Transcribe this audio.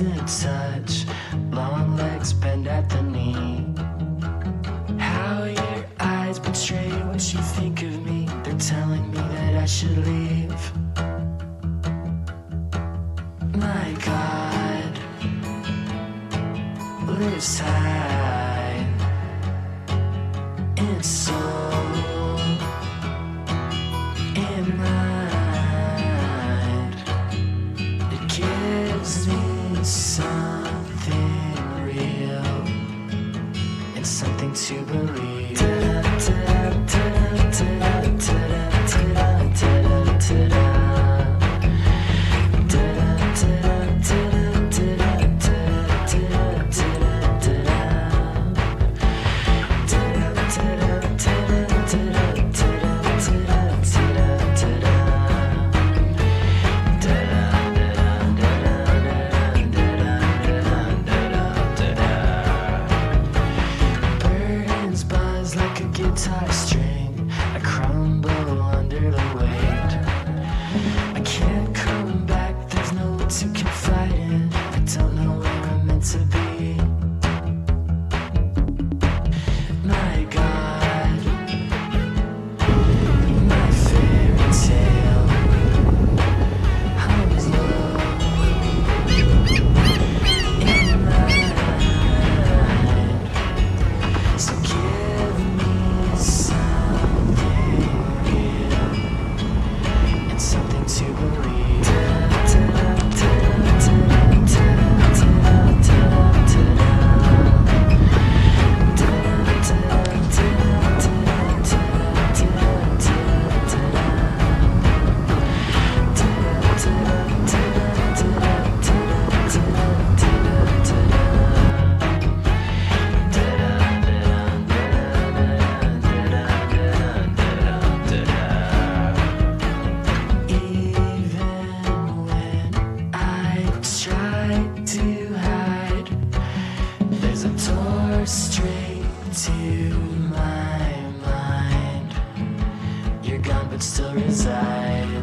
losing touch, long legs bend at the knee. How your eyes betray what you think of me. They're telling me that I should leave. My God lives high in soul and mind. It gives me something real and something to believe. Guitar string, I crumble under the weight. I can't come back, there's no one to confide in. I don't know where I'm meant to be. My God, my fairy tale hums low in mine. So give me something real and something to believe. Straight to my mind. You're gone but still reside.